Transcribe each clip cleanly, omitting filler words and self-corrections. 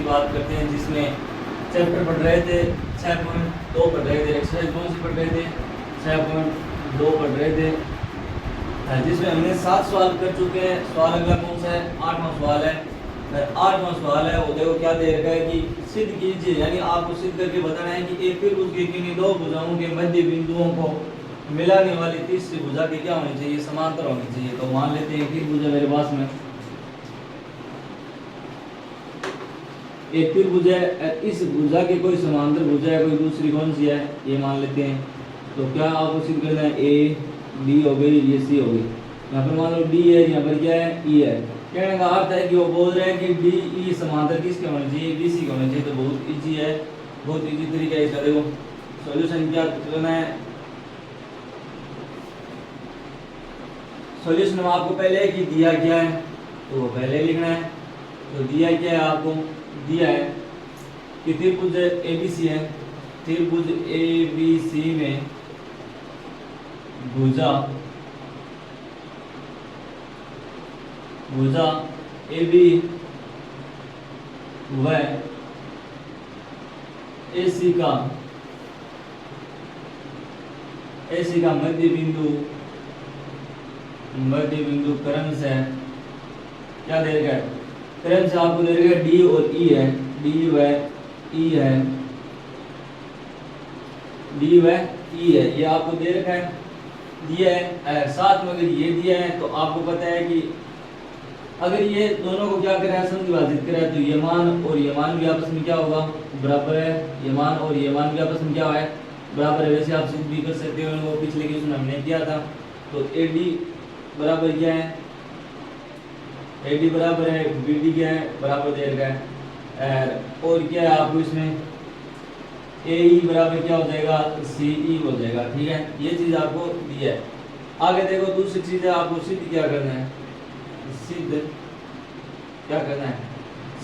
की बात करते हैं, जिसमें चैप्टर पढ़ रहे थे 6.2 पढ़ रहे थे। एक्सरसाइज कौन सी पढ़ रहे थे? 6.2 पढ़ रहे थे, जिसमें हमने 7 सवाल कर चुके हैं। सवाल अगला कौन सा है? 8वां सवाल है। 8वां सवाल है वो देखो क्या दे रखा है कि सिद्ध कीजिए, यानी आपको सिद्ध करके बताना है कि एक त्रिभुज के किन्हीं दो भुजाओं के मध्य बिंदुओं को मिलाने वाली तीसरी भुजा की क्या होनी चाहिए? समांतर होनी चाहिए। तो मान लेते हैं कि भुजा मेरे पास में एक त्रिभुज है, इस भुजा के कोई समांतर भुजा है, कोई दूसरी कौन सी है ये मान लेते हैं। तो क्या आपको सिद्ध करना है? ए बी हो गई, ये सी हो गई। यहाँ पर मान लो डी है, यहाँ पर क्या है? ई है। कहने का अर्थ है कि वो बोल रहे हैं कि डी ई समांतर किसके होने चाहिए? बी सी के होने चाहिए। तो बहुत इजी है, बहुत इजी तरीका है इसका। देखो सॉल्यूशन क्या करना है, सॉल्यूशन हम आपको पहले कि दिया क्या है तो वो पहले लिखना है। तो दिया क्या है आपको? दिया है कि त्रिभुज एबीसी है, त्रिभुज एबीसी में भुजा एबी व एसी का मध्य बिंदु क्रम से क्या दे रखा है? क्रम से आपको दे रखा है डी और ई है, डी व ई है, डी व ई है, ये आपको दे रखा है, दिया है। साथ में अगर ये दिया है तो आपको पता है कि अगर ये दोनों को क्या करें? समविभाजित करें तो ये मान और ये मान भी आपस में क्या होगा? बराबर है। ये मान और ये मान भी आपस में क्या है? बराबर है। वैसे आप सिद्ध भी कर सकते हो, वो पिछले क्वेश्चन हमने किया था। तो ए डी बराबर क्या है? ए डी बराबर है बी डी क्या है? बराबर दे रखा है। और क्या है आपको इसमें? ए ई बराबर क्या हो जाएगा? सी ई हो जाएगा। ठीक है, ये चीज आपको दी है। आगे देखो दूसरी चीज है, आपको सिद्ध क्या करना है? सिद्ध क्या करना है?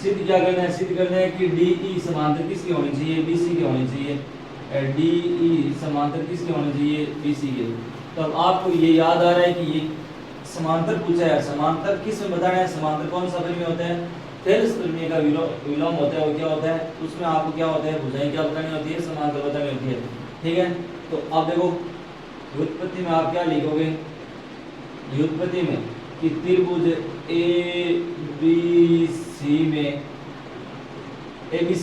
सिद्ध क्या करना है? सिद्ध करना है कि डी ई समांतर किसकी होनी चाहिए? बी सी की होनी चाहिए। डी ई समांतर किसके होने चाहिए? बी सी के। तो अब आपको ये याद आ रहा है कि ये समांतर पूछा है। समांतर किस में बताना है? समांतर कौन सा परिमेय होता है? थेल्स परिमेय का विलोम होता है। वो क्या होता है? उसमें आपको क्या होता है? भुजाएं क्या बतानी होती है? समांतर बतानी होती है। ठीक है, तो अब देखो व्युत्पत्ति में आप क्या लिखोगे? व्युत्पत्ति में कि त्रिभुज ए बी सी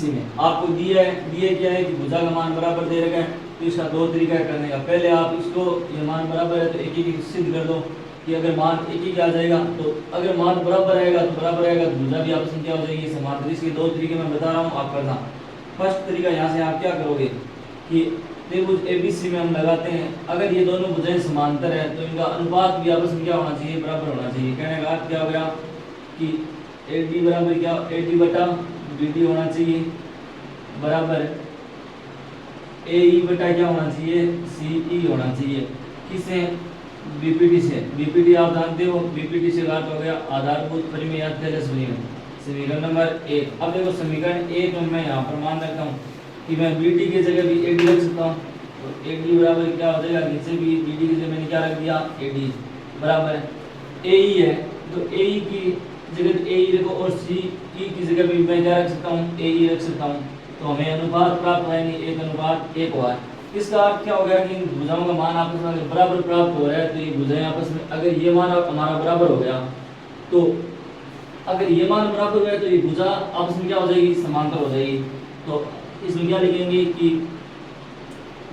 में आपको दिया क्या है कि भुजा का मान बराबर दे रखा है। तो इसका दो तरीका है करने का। पहले आप इसको ये मान बराबर है तो एक ही सिद्ध कर दो कि अगर मान एक ही आ जाएगा, तो अगर मान बराबर आएगा तो भुजा भी आपस में क्या हो जाएगी? समांतर। इसके दो तरीके मैं बता रहा हूँ, आप करना। फर्स्ट तरीका यहाँ से आप क्या करोगे कि त्रिभुज एबीसी में हम लगाते हैं, अगर ये दोनों भुजाएं समांतर है तो इनका अनुपात भी आपस में क्या होना चाहिए? बराबर होना चाहिए। कहने का अर्थ क्या हो गया कि ए डी बराबर क्या? ए डी बटा बी डी होना चाहिए, बराबर ए ई बटा क्या होना चाहिए? सी ई होना चाहिए। किससे? बीपीटी से। बीपीटी आप जानते हो, बीपीटी से अर्थ हो गया आधारभूत परिमेय या थेलेस परिमेय। समीकरण नंबर 1। अब देखो समीकरण 1 में मैं यहाँ पर मान रखता हूँ कि मैं बीटी की जगह भी एडी रख सकता हूँ। तो एडी बराबर क्या हो जाएगा? नीचे भी बीटी की जगह मैंने क्या रख दिया? एडी बराबर एई है, तो एई की जगह एई रखो और सी ई की जगह भी मैं क्या रख सकता हूँ? एई रख सकता हूँ। तो हमें अनुपात प्राप्त होगा, यानी 1:1 हुआ। इसका अर्थ क्या हो गया कि इन भुजाओं का मान आपस में अगर बराबर प्राप्त हो रहा है तो ये भुजाएं आपस में, अगर ये मान हमारा बराबर हो गया तो अगर ये मान बराबर हो गया तो ये भुजा आपस में क्या हो जाएगी? समांतर हो जाएगी। तो इसमें क्या लिखेंगे कि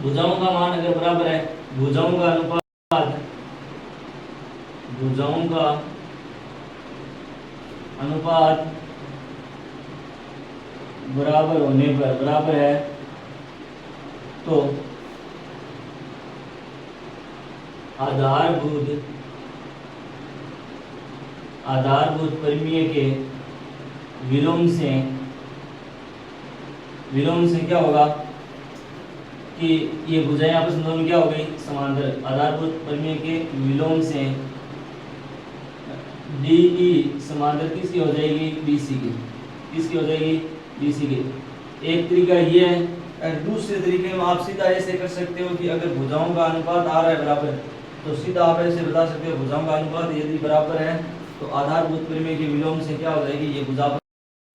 भुजाओं का मान अगर बराबर है, भुजाओं का अनुपात बराबर होने पर बराबर है तो आधारभूत परिमेय के विलोम से क्या होगा कि ये भुजाएं आपस में दोनों क्या हो गई? समांतर। आधारभूत परिमेय के विलोम से डी ई समांतर किसकी हो जाएगी? बीसी की। किसकी हो जाएगी? बीसी की। एक तरीका ये है। दूसरे तरीके में आप सीधा ऐसे कर सकते हो कि अगर भुजाओं का अनुपात आ रहा है बराबर, तो सीधा आप ऐसे बता सकते हो भुजाओं का अनुपात यदि बराबर है तो आधारभूत परिमेय के विलोम से क्या हो जाएगी? ये भुजा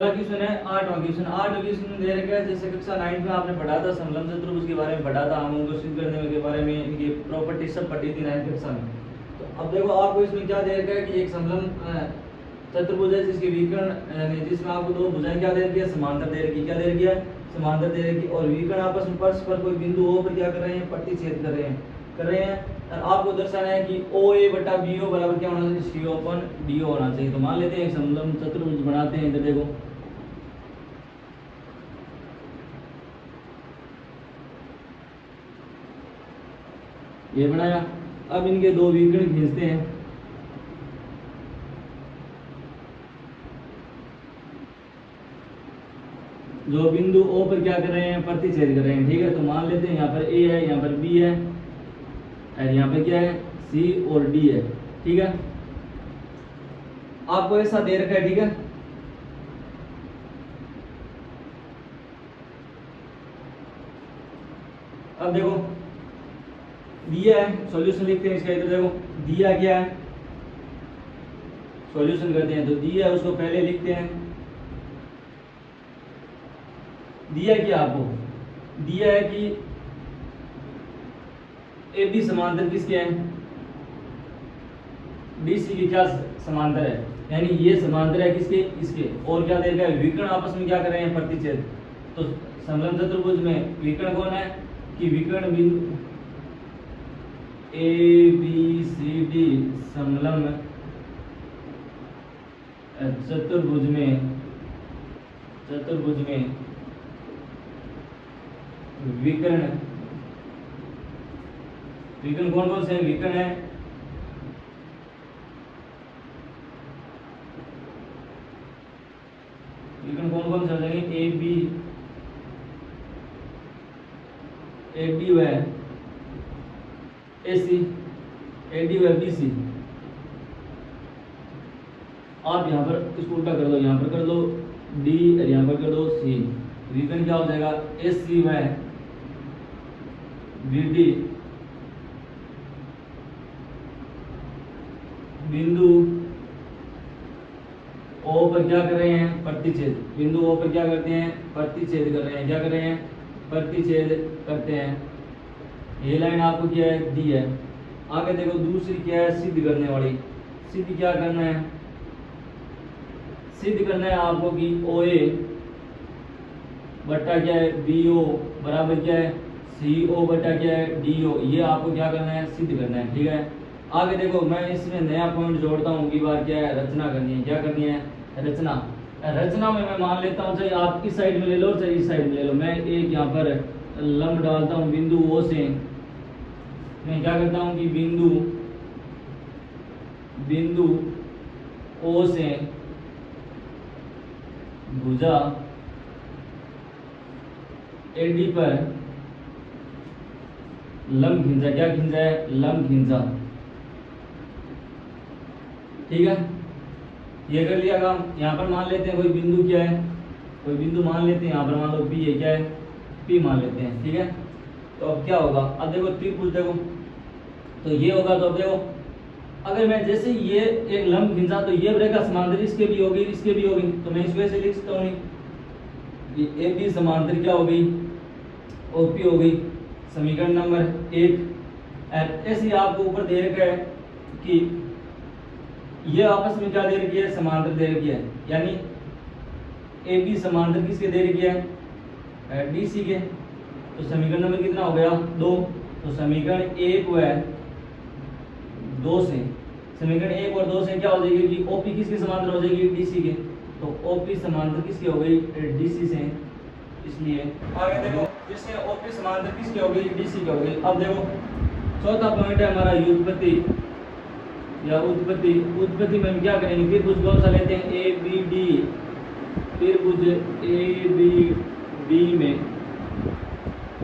क्वेश्चन है 8वां क्वेश्चन दे रखा है। जैसे कक्षा 9 में आपने पढ़ा था समलंब चतुर्भुज के बारे में पढ़ा था, हम उनको सिद्ध करने के बारे में इनकी प्रॉपर्टी सब पढ़ी थी 9th कक्षा में। तो अब देखो आपको इसमें क्या दे रखा है कि एक समलंब चतुर्भुज है जिसके विकर्ण यानी जिसमें आपको दो भुजाएं क्या दे रखी है, समांतर दे रखी है। क्या दे रखी है, समांतर दे रखी है। और विकर्ण आपस में परस्पर कोई बिंदु O पर क्या कर रहे हैं, प्रतिच्छेद कर रहे हैं। और आपको दर्शाना है कि OA बटा BO बराबर क्या होना चाहिए, CO अपन DO होना चाहिए। तो मान लेते हैं एक समलंब चतुर्भुज बनाते हैं। इधर देखो ये बनाया। अब इनके दो विकर्ण खींचते हैं। जो बिंदु O पर क्या कर रहे हैं, प्रतिच्छेद कर रहे हैं। ठीक है, तो मान लेते हैं यहाँ पर A है, यहाँ पर B है और यहाँ पर क्या है, C और D है। ठीक है, आपको ऐसा दे रखा है। ठीक है, अब देखो दिया है, सॉल्यूशन लिखते हैं इसका। इधर देखो दिया क्या है, सॉल्यूशन करते हैं। तो दिया है उसको पहले लिखते हैं। दिया क्या आपको, दिया है कि AB समांतर किसके हैं, BC की क्या समांतर है, यानी ये समांतर है किसके, इसके। और क्या दे रखा है, विकर्ण आपस में क्या कर रहे हैं, प्रतिच्छेद। तो समलंब चतुर्भुज में विकर्ण कौन है कि विकर्ण बिंदु ABCD समलंब चतुर्भुज में विकर्ण कौन कौन से हैं, विकर्ण है विकर्ण कौन कौन से हो जाएंगे, AB व AC, AD व BC। आप यहाँ पर इसको उल्टा कर दो, यहाँ पर कर दो D और यहाँ पर कर दो C। विकर्ण क्या हो जाएगा, SC व BD बिंदु O पर क्या कर रहे हैं, प्रतिच्छेद। बिंदु O पर क्या करते हैं, प्रतिच्छेद कर रहे हैं। क्या कर रहे हैं, प्रतिच्छेद करते हैं। ये लाइन आपको क्या है, दी है। आगे देखो दूसरी क्या है, सिद्ध करने वाली। सिद्ध क्या करना है, सिद्ध करना है आपको कि OA बटा क्या है, BO बराबर क्या है, CO बटा क्या है, DO। ये आपको क्या करना है, सिद्ध करना है। ठीक है, आगे देखो मैं इसमें नया पॉइंट जोड़ता हूँ की बार, क्या है, रचना करनी है। क्या करनी है, रचना में मैं मान लेता हूँ चाहे आप इस साइड में ले लो चाहे इस साइड में ले लो। मैं एक यहाँ पर लंब डालता हूँ बिंदु O से। मैं क्या करता हूँ कि बिंदु O से भुजा AD पर लंब खींचा। क्या खींचा है, लंब खींचा। ठीक है, ये कर लिया काम। यहाँ पर मान लेते हैं कोई बिंदु क्या है, कोई बिंदु मान लेते हैं। यहाँ पर मान लो P है, क्या है, P मान लेते हैं। ठीक है, तो अब क्या होगा, अब देखो त्रिभुज देखो तो ये होगा। तो अब देखो अगर मैं जैसे ये एक लंब खींचा तो ये रेखा समांतर इसके भी होगी, इसके भी होगी। तो मैं इस वजह से लिख सकता हूँ ये AB समांतर क्या हो गई, OP हो गई। समीकरण नंबर 1। ऐसे आपको ऊपर दे रखा है कि ये आपस में क्या दे रखी है, समांतर दे रखी है। यानी AB समांतर किसके दे रखी है, BC के। तो समीकरण नंबर कितना हो गया, 2। तो समीकरण 1 व 2 से, समीकरण 1 और 2 से क्या हो जाएगी कि OP किसके समांतर हो जाएगी, DC के। तो OP समांतर किसकी हो गई, DC से। इसलिए आगे देखो जिससे OP समांतर किसकी हो गई, DC की हो गई। अब देखो चौथा पॉइंट है हमारा व्युत्पत्ति या उत्पत्ति। उत्पत्ति में हम क्या करेंगे, त्रिभुज कौन सा लेते हैं, ABD। त्रिभुज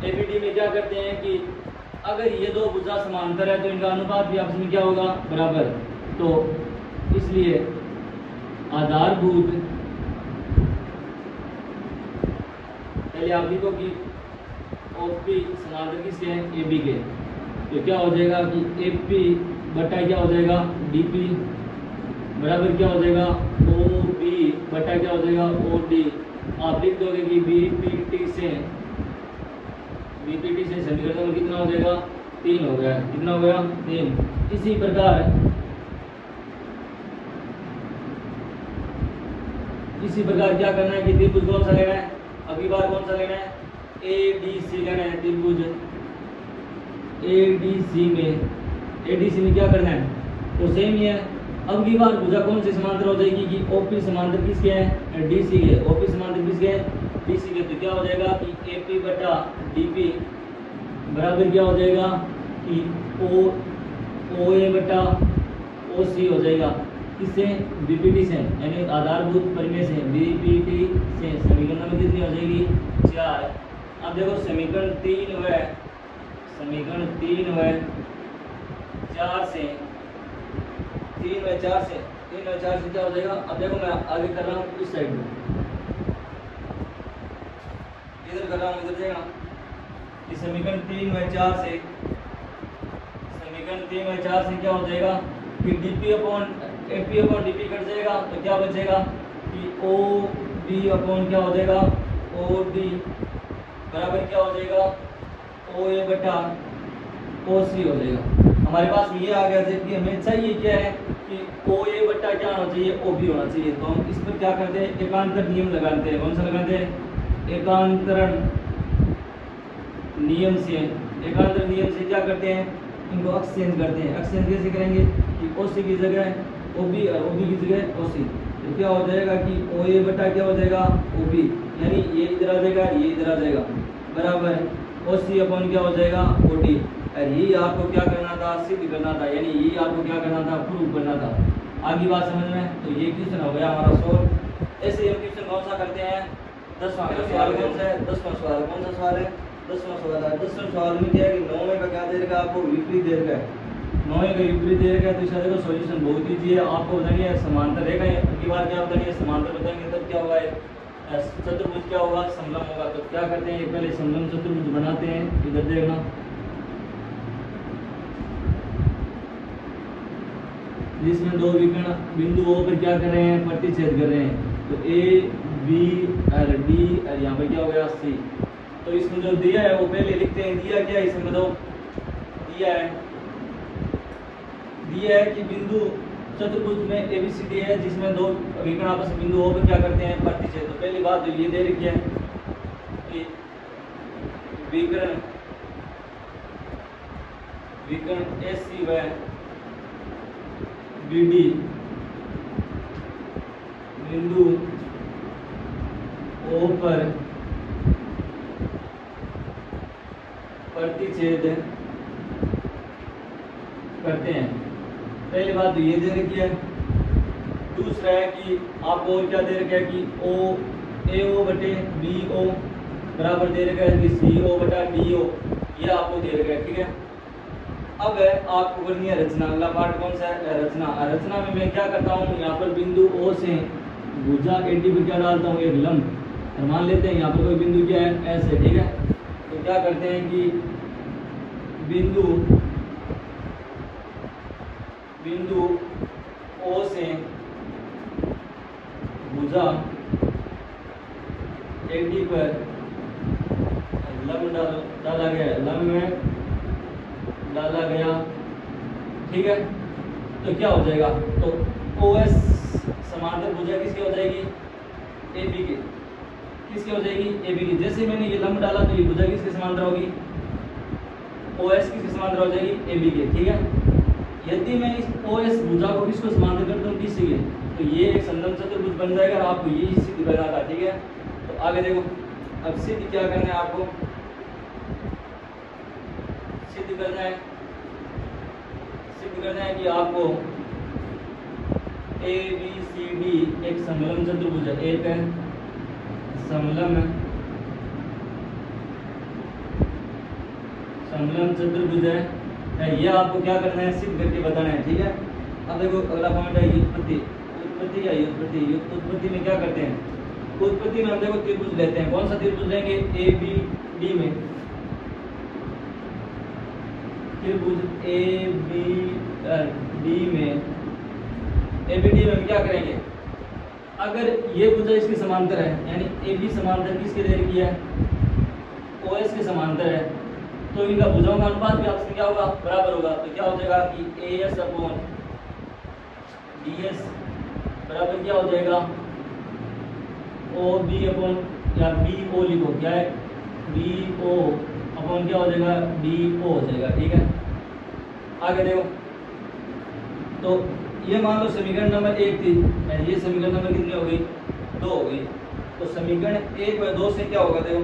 ABD में क्या करते हैं कि अगर ये दो भुजा समांतर है तो इनका अनुपात भी आपस में क्या होगा, बराबर। तो इसलिए आधारभूत, पहले आप लिखो कि OP समांतर किसके हैं, AB के। तो क्या हो जाएगा कि AP बटा क्या हो जाएगा, DP बराबर क्या हो जाएगा ओ बी बटा क्या हो जाएगा ओ डी। आप लिख दोगे कि बीपीटी से समीकरण नंबर कितना हो जाएगा 3 हो गया। कितना हो गया 3। इसी प्रकार क्या करना है कि त्रिभुज कौन सा लेना है, अगली बार कौन सा लेना है एडीसी लेना है। त्रिभुज एडीसी में क्या करना है तो सेम ही है। अब की बार भुजा कौन से समांतर हो जाएगी कि ओपी समांतर किसके हैं डीसी के। ओपी समांतर किसके हैं डीसी के। तो क्या हो जाएगा कि एपी बटा डीपी बराबर क्या हो जाएगा कि ओ ए बटा ओ सी हो जाएगा। किससे बीपीटी से यानी आधारभूत परिमेय से बीपीटी से। समीकरण नंबर कितनी हो जाएगी 4। अब देखो समीकरण 3 व 4 से 3 व 4 से क्या हो जाएगा। अब देखो मैं आगे कर रहा हूँ इस साइड में, इधर कर रहा हूँ, इधर जाएगा कि समीकरण 3 व 4 से क्या हो जाएगा कि DP upon AP upon DP cut जाएगा। तो क्या बचेगा कि ओ डी अपॉन क्या हो जाएगा ओ डी बराबर क्या हो जाएगा ओ ए बटा ओ सी हो जाएगा। हमारे पास ये आ गया जबकि हमें चाहिए क्या है कि ओ ए बटा क्या होना चाहिए ओ बी होना चाहिए। तो हम इस पर क्या करते हैं एकांतर नियम लगाते हैं। कौन सा लगाते हैं एकांतरण नियम से। एकांतर नियम से क्या करते हैं इनको एक्सचेंज करते हैं। एक्सचेंज कैसे करेंगे कि ओ सी की जगह ओ बी और ओ बी की जगह ओ सी। तो क्या हो जाएगा कि ओ ए बटा क्या हो जाएगा ओ बी यानी ये इधर आ जाएगा ये इधर आ जाएगा बराबर ओ सी अपॉन क्या हो जाएगा ओ डी। और यही आपको क्या करना था सिद्ध करना था यानी यही आपको क्या करना था प्रूव करना था। आगे बात समझ में। तो ये क्वेश्चन हो गया हमारा सोल्व। ऐसे हम क्वेश्चन कौन सा करते हैं 10वां सवाल कौन सा है 10वां सवाल कौन सा सवाल है 10वां सवाल है। 10वें सवाल में क्या है कि 9वें का क्या दे रखा है आपको विपरीत दे रखा है। 9वें का विपरीत दे रखा है। तो इसका देखो सॉल्यूशन बहुत ईजी है। आपको बताएंगे समांतर रेखा है अगली बार क्या बताएंगे समांतर बताएंगे तब क्या होगा चतुर्भुज क्या होगा समलंब होगा। तो क्या करते हैं पहले समलंब चतुर्भुज बनाते हैं। इधर देखना जिसमें दो विकर्ण बिंदु ओ पर क्या कर रहे हैं प्रतिच्छेद कर रहे हैं। तो ए बी और डी और यहाँ पर क्या हो गया सी। तो इसमें जो दिया है वो पहले लिखते हैं। दिया क्या है इसमें बताओ दिया है कि बिंदु चतुर्भुज में एबीसीडी है जिसमें दो विकर्ण आपस में बिंदु ओ पर क्या करते हैं प्रतिच्छेद। तो पहली बात जो ये दे रखी है कि विकर्ण एसी व बीडी बिंदु ओ पर प्रतिच्छेद करते हैं। पहली बात तो ये दे रखी है। दूसरा है कि आपको और क्या दे रखा है कि ओ ए ओ बटे बी ओ बराबर दे रखा है कि सी ओ बटा डी ओ ये आपको दे रखा है। ठीक है अब है आपको करनी है रचना। अगला पार्ट कौन सा है रचना। रचना में मैं क्या करता हूँ यहाँ पर बिंदु ओ से भुजा एडी पर क्या डालता हूँ एक लंब। और मान लेते हैं यहाँ पर कोई बिंदु क्या है ऐसे। ठीक है तो क्या करते हैं कि बिंदु ओ से भुजा एडी पर लंब डाला गया लंब में डाला गया। ठीक है तो क्या हो जाएगा तो ओ एस समांतर भुजा किसकी हो जाएगी ए बी की। किसकी हो जाएगी ए बी की। जैसे मैंने ये लंब डाला तो ये भुजा किसके समांतर होगी ओ एस किसके समांतर हो जाएगी ए बी के। ठीक है यदि मैं इस ओ एस भुजा को किसको समांतर करता हूँ किसी के तो ये एक समलंब चतुर्भुज बन जाएगा और आपको यही सिद्ध करना था। ठीक है तो आगे देखो अब सिद्ध क्या करना है आपको सिद्ध करना है कि आपको ए बी सी डी एक समलंब चतुर्भुज है। एक समलंब चतुर्भुज है। ये आपको क्या करना है सिद्ध करके बताना है। ठीक है अब देखो अगला पॉइंट है उत्पत्ति या उत्पत्ति में क्या करते हैं। उत्पत्ति में हम देखो त्रिभुज लेते हैं। कौन सा त्रिभुज लेंगे ए बी डी में त्रिभुज ए बी डी में ABD में क्या करेंगे, अगर ये भुजा इसके समांतर है, यानी AB समांतर किसके दे रखी है, OS के समांतर है, तो इनका भुजाओं का अनुपात भी आपस में क्या होगा, बराबर होगा। तो क्या हो जाएगा कि AS अपॉन DS बराबर क्या हो जाएगा, OB अपॉन या BO लिखो, क्या है BO अपॉन क्या हो जाएगा, DO हो जाएगा। ठीक है, आगे देखो, तो ये मान लो समीकरण नंबर 1 थी, ये समीकरण नंबर कितनी हो गई, 2 हो गई। तो समीकरण 1 और 2 से क्या होगा, देखो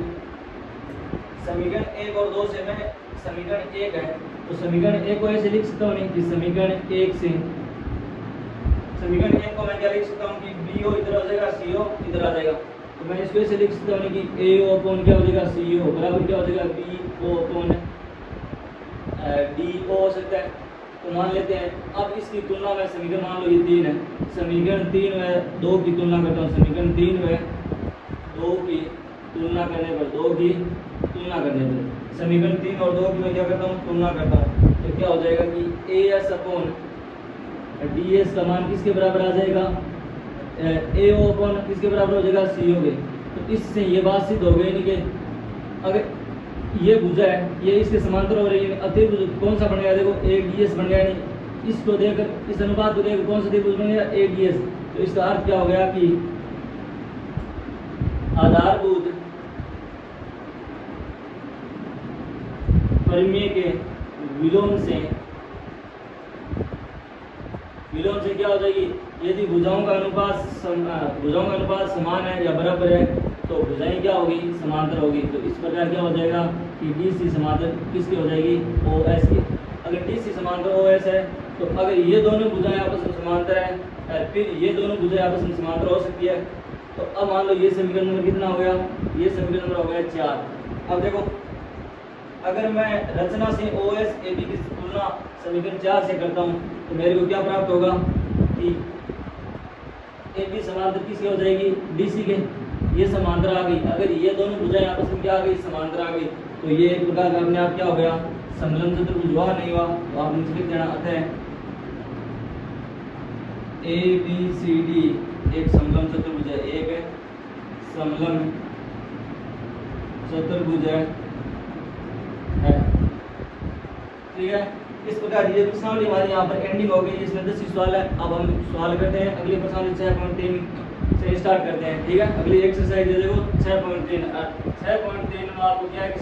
समीकरण 1 और 2 से मैं समीकरण 1 है, तो समीकरण 1 को ऐसे लिख सकता हूँ नहीं कि समीकरण 1 से, समीकरण 1 को मैं क्या लिख सकता हूँ कि BO इधर आ जाएगा, CO इधर आ जाएगा, तो मैं इसको ऐसे लिख सकता हूँ कि AO अपॉन क्या हो जाएगा, CO बराबर क्या हो जाएगा, BO अपॉन DO हो सकता है। तो मान लेते हैं, अब इसकी तुलना में समीकरण मान लो ये 3 है, समीकरण 3 में 2 की तुलना करता हूँ, समीकरण 3 में 2 की तुलना करने पर, 2 की तुलना करने पर समीकरण 3 और 2 की मैं क्या करता हूँ, तुलना करता हूँ, तो क्या हो जाएगा कि AS अपॉन DS का मान किसके बराबर आ जाएगा, AO अपॉन किसके बराबर हो जाएगा, CO के। तो इससे ये बात सिद्ध हो गई नहीं कि अगर ये भुजा है, ये इसके समांतर हो रही है, अतिभुज कौन सा बन गया, देखो ADS बन गया। नहीं, इसको देखकर इस अनुपात को देखकर कौन सा त्रिभुज बन गया, ADS। तो इसका अर्थ क्या हो गया कि आधारभूत परिमेय के विलोम से क्या हो जाएगी, यदि भुजाओं का अनुपात समान है या बराबर है तो भुजाएं क्या होगी, समांतर होगी। तो इस प्रकार क्या हो जाएगा कि DC समांतर किसकी हो जाएगी, OS की। अगर DC समांतर OS है तो अगर ये दोनों भुजाएं आपस में समांतर है, फिर ये दोनों भुजाएं आपस में समांतर हो सकती है। तो अब मान लो ये समीकरण नंबर कितना हो गया, ये समीकरण नंबर हो गया 4। अब देखो, अगर मैं रचना से OS AB की तुलना समीकरण 4 से करता हूँ तो मेरे को क्या प्राप्त होगा कि AB समांतर किसकी हो जाएगी, DC के। ये समांतर आ गई, अगर ये दोनों भुजाएं आपस में क्या आ गई, समांतर आ गई, तो ये एक प्रकार का अपने आप क्या हो गया, समलंब चतुर्भुज हुआ नहीं हुआ। तो आप नीचे लिख देना, अतः ABCD एक समलंब चतुर्भुज है, एक समलंब चतुर्भुज है। ठीक है, इस प्रकार ये प्रश्नावली हमारी यहाँ पर एंडिंग हो गई। इसमें 10 सवाल है। अब हम सवाल करते हैं अगली प्रश्नावली 6.3 से स्टार्ट करते हैं। ठीक है, अगली एक्सरसाइज दे देखो 6.3 में आपको क्या है कि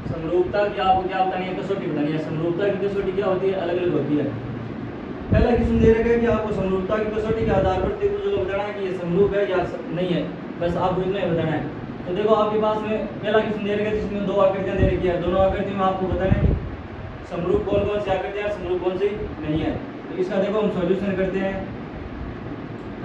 समरूपता की आपको क्या बतानी है, कसौटी बतानी है। समरूपता की कसौटी क्या होती है, अलग अलग होती है। पहला क्वेश्चन दे रखा है कि आपको समरूपता की कसौटी के आधार पर त्रिभुज को बताना है कि ये समरूप है या नहीं है, बस आपको इतना ही बताना है। तो देखो आपके पास में पहला क्वेश्चन दे रखा है जिसमें 2 आकृतियां दे रखी है, दोनों आकृतियों में आपको बताना है कि समरूप कौन कौन सी आकृतियां हैं, समरूप कौन सी नहीं है। तो इसका देखो हम सॉल्यूशन करते हैं।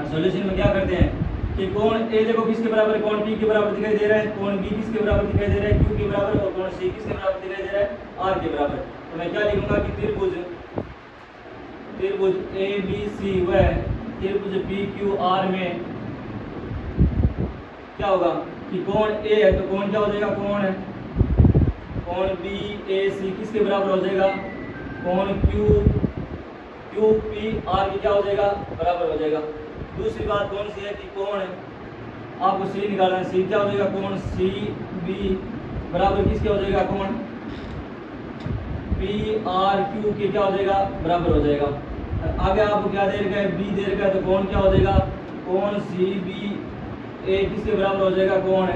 सॉल्यूशन में क्या करते हैं कि कोण ए देखो किसके बराबर है, कोण P के बराबर दिखाई दे रहा है, कोण B किसके बराबर दिखाई दे रहा है, Q के बराबर, और कोण C किसके बराबर दिखाई दे रहा है, R के बराबर। तो मैं क्या लिखूंगा कि त्रिभुज ABC व त्रिभुज PQR में क्या होगा कि कोण A है तो कोण क्या हो जाएगा, कोण BAC किसके बराबर हो जाएगा, कोण QPR की क्या हो जाएगा, बराबर हो जाएगा। दूसरी बात कौन सी है कि कोण आपको C निकालना है, C क्या हो जाएगा, कोण CB बराबर किसके हो जाएगा, कोण PRQ के क्या हो जाएगा, बराबर हो जाएगा। आगे आपको क्या दे रखा है, B दे रखा है, तो कोण क्या हो जाएगा, कोण CBA किसके बराबर हो जाएगा, कोण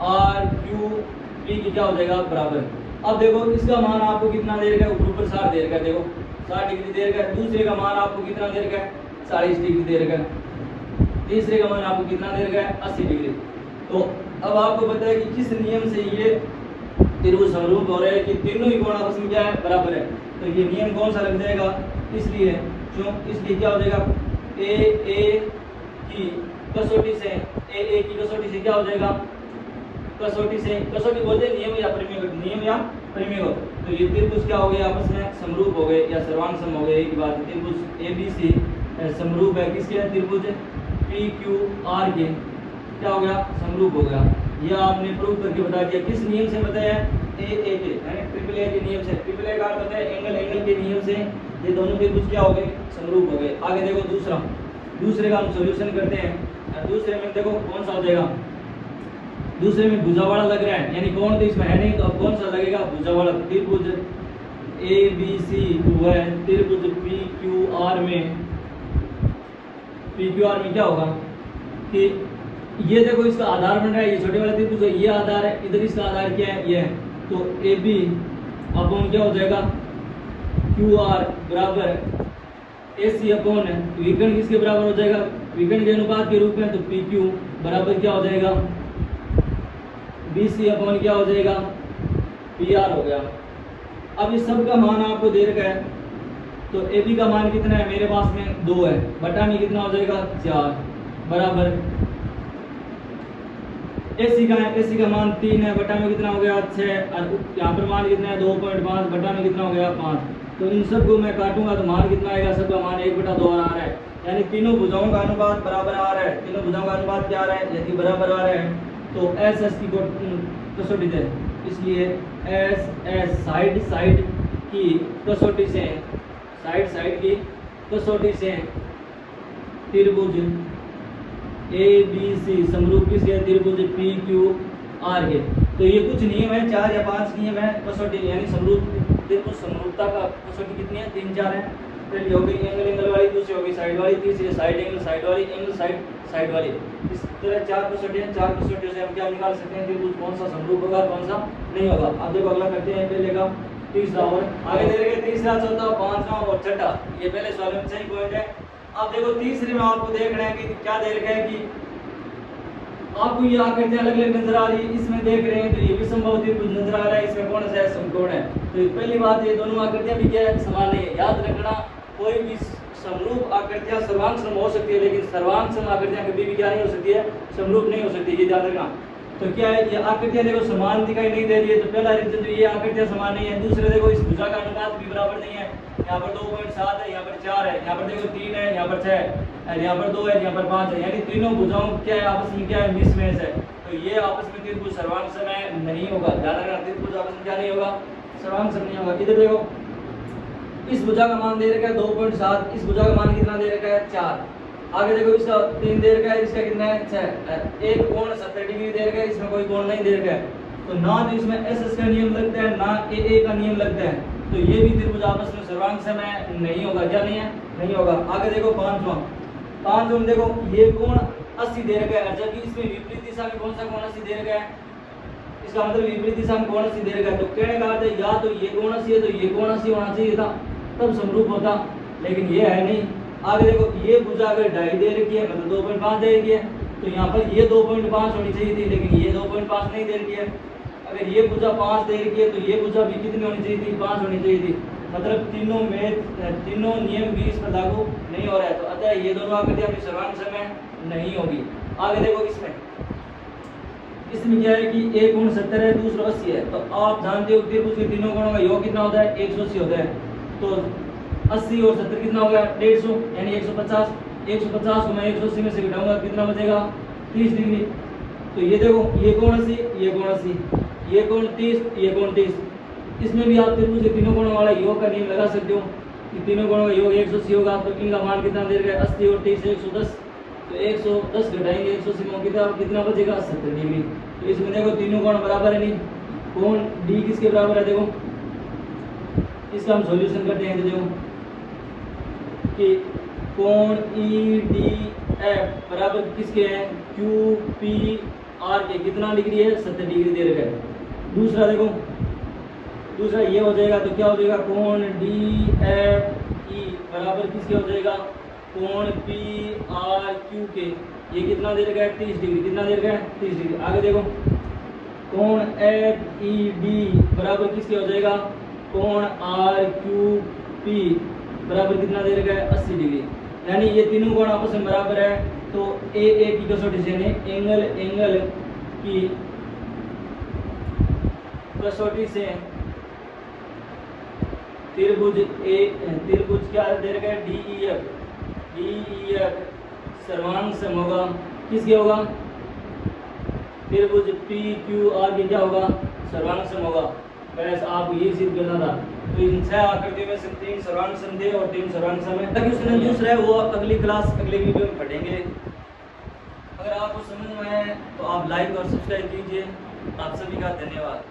RQP की क्या हो जाएगा, बराबर। अब देखो इसका मान आपको कितना दे रखा है, ऊपर 60 दे रखा है, देखो 60 डिग्री दे रखा है। दूसरे का मान आपको कितना दे रखा है, 40 डिग्री दे रखा है। तीसरे का मान आपको कितना दे रखा है, 80 डिग्री। तो अब आपको पता है कि किस नियम से ये त्रिभुज समरूप हो रहे हैं कि तीनों ही कोण आपस में क्या है, बराबर है। तो ये नियम कौन सा लग जाएगा, इसलिए क्या हो जाएगा, ए की कसौटी से क्या हो जाएगा, कसौटी बोलते हैं नियम या परिमेय को। तो ये त्रिभुज क्या हो गए, आपस में समरूप हो गए या सर्वांग हो गए। एक बात, त्रिभुज ABC समरूप है किसके, त्रिभुज PQR के क्या हो गया, समरूप हो गया। ये आपने प्रूव करके बता दिया। किस नियम से बताया? ए के यानी ट्रिपल ए के नियम से। ट्रिपल ए का अर्थ होता है एंगल एंगल के नियम से ये दोनों त्रिभुज क्या हो गए? समरूप हो गए। आगे देखो दूसरे का हम सॉल्यूशन करते हैं। दूसरे में देखो कौन सा हो जाएगा? दूसरे में भुजा वाला लग रहा है, यानी कोण तो इसमें है नहीं, तो अब कौन सा लगेगा? भुजा वाला। त्रिभुज ए बी सी हुआ है, त्रिभुज पी क्यू आर में क्या होगा कि ये देखो इसका आधार बन रहा है, ये छोटे वाले त्रिभुज है, ये आधार है, इधर इसका आधार क्या है? ये है। तो ए बी अपॉन क्या हो जाएगा? क्यू आर बराबर ए सी अपॉन विकर्ण किसके बराबर हो जाएगा? विकर्ण के अनुपात के रूप में। तो पी क्यू बराबर क्या हो जाएगा? बी सी अपॉन क्या हो जाएगा? पी आर हो गया। अब इस सब का मान आपको दे रखा है, तो ए बी का मान कितना है? मेरे पास में 2 है, बटा में कितना हो जाएगा? 4 बराबर एसी का है, एसी का मान 3 है, बटा में कितना हो गया? 6, और यहाँ पर मान कितना है? 2.5, बटा में कितना हो गया? 5। तो इन सब को मैं काटूंगा तो मान कितना आएगा? सबका मान 1/2 आ रहा है, यानी तीनों भुजाओं का अनुपात बराबर आ रहा है। तीनों भुजाओं का अनुपात क्या आ रहा है? यदि बराबर आ रहा है तो एस एस की कसौटी है, इसलिए एस एस साइड की कसौटी से, साइड की कसौटी से त्रिभुज ए बी सी समरूप किसके? त्रिभुज पी क्यू आर के। तो ये कुछ नियम है, 4 या 5 नियम है कसौटी, यानी समरूप त्रिभुज समरूपता का कसौटी कितनी है? 3-4 है। पहली हो गई एंगल वाली, दूसरी हो गई साइड वाली, तीसरी साइड एंगल साइड वाली, एंगल साइड वाली। इस तरह 4 कसौटियां, 4 कसौटियों से हम क्या निकाल सकते हैं? त्रिभुज कौन सा समरूप होगा, कौन सा नहीं होगा। अब देखो अगला करते हैं, पहले का तीसरा और आगे दे रखे तीसरा, चौथा, पांचवा और छठा। ये पहले सवाल में सही पॉइंट है। अब देखो तीसरे में आपको देख रहे हैं कि क्या दे रखा है कि आपको ये आकृतियां अलग अलग नजर आ रही है। इसमें देख रहे हैं तो ये विषमबाहु त्रिभुज नजर आ रहा है, इसमें कौन सा है? समकोण है। तो पहली बात ये दोनों आकृतियां भी क्या है? समान नहीं है। याद रखना कोई भी समरूप आकृतियां सर्वांग हो सकती है, लेकिन सर्वांग आकृतियां कभी भी क्या नहीं हो सकती है? समरूप नहीं हो सकती, ये ध्यान रखना। तो क्या है? ये आकृतियां देखो समान दिखाई नहीं दे रही है, तो पहला रीजन तो ये आकृतियां समान नहीं है। दूसरे देखो इस भुजा का अनुपात भी बराबर नहीं है, यहाँ पर 2.7 है, यहाँ पर 4 है, यहाँ पर देखो 3 है, यहाँ पर 6 है, यहाँ पर 2 है, यहाँ पर 5 है, यानी तीनों भुजाओं क्या है? आपस में क्या है? मिसमैच है। तो ये आपस में त्रिभुज सर्वांग सम नहीं होगा। ध्यान रखना, त्रिभुज आपस में क्या नहीं होगा? सर्वांग सम नहीं होगा। इधर देखो इस भुजा का मान दे रखा है 2.7, इस भुजा का मान कितना दे रखा है? 4। आगे देखो इसका 3 दे रखा है, इसका कितना है? 6। एक कोण 70 डिग्री दे रखा है, इसमें कोई कोण नहीं दे रखा है, तो ना तो इसमें एस एस का नियम लगता है, ना ए का नियम लगता है। तो ये भी त्रिभुज आपस में सर्वांग सम नहीं होगा। क्या नहीं है? नहीं होगा। आगे देखो पांचवा देखो ये कोण 80 दे रखा है, जबकि इसमें विपरीत दिशा में कौन सा कोण 80 दे रखा है? इसका मतलब विपरीत दिशा में कोण 80 दे रखा है। तो कहने का अर्थ है या तो ये कोण 80 है तो ये कोण 80 होना चाहिए था, तब समरूप होता, लेकिन ये है नहीं। आगे देखो ये भुजा अगर 2.5 दे रखी है, मतलब 2.5 दे रखी है, तो यहाँ पर ये 2.5 होनी चाहिए थी, लेकिन ये 2.5 नहीं दे रखी है। अगर ये भुजा 5 दे रखी है तो ये भुजा भी कितनी होनी चाहिए थी? 5 होनी चाहिए थी। मतलब तीनों नियम भी इस पर लागू नहीं हो रहा है। तो अतः ये दोनों आकृतियां भी सर्वांग सम नहीं होगी। आगे देखो इसमें क्या है कि एक कोण 70 है, दूसरा 80 है। तो आप जानते हो त्रिभुज के तीनों कोणों का योग कितना होता है? 180 होता है। तो 80 और 70 कितना हो गया? 150, यानी 150। 150 को मैं 180 में से घटाऊंगा, कितना बचेगा? 30 डिग्री। तो ये देखो ये कोण 80, ये कोण 80, ये कोण 30, ये कोण 30। इसमें भी आप त्रिभुज के तीनों कोणों वाला योग का नियम लगा सकते हो कि तीनों कोणों का योग 180 होगा। तो इनका मान कितना दे रखा है? 80 और 30 110। तो 110 घटाएंगे 180 में कितना बचेगा? 70 डिग्री। तो इसमें देखो तीनों कोण बराबर है नहीं। कोण डी किसके बराबर है? देखो इसका हम सॉल्यूशन करते हैं। तो देखो कि कोण ई डी एफ बराबर किसके हैं? क्यू पी आर के। कितना डिग्री है? 70 डिग्री दे रखा है। दूसरा देखो, दूसरा ये हो जाएगा, तो क्या हो जाएगा? कोण डी एफ ई बराबर किसके हो जाएगा? कोण पी आर क्यू के। ये कितना दे रखा है? 30 डिग्री। कितना दे रखा है? 30 डिग्री। आगे देखो कोण एफ ई डी बराबर किसके हो जाएगा? कोण आर क्यू पी बराबर कितना दे रखा है? 80 डिग्री। यानी ये तीनों कोण आपस में बराबर है। तो ए की कसौटी से एंगल की कसौटी से त्रिभुज क्या दे रखा है? डी ई एफ सर्वांग सम होगा। किसके होगा? फिर वो जो पी क्यू आर के क्या होगा, सर्वांग सम होगा। बस आप ये सिद्ध करना था। तो इन 6 आकृतियों में से 3 सर्वांग सम थे और 3 सर्वांग सम है। ताकि उसमें दूसरा है वो अगली क्लास अगले वीडियो में पढ़ेंगे। अगर आपको समझ में आया है तो आप लाइक और सब्सक्राइब कीजिए। आप सभी का धन्यवाद।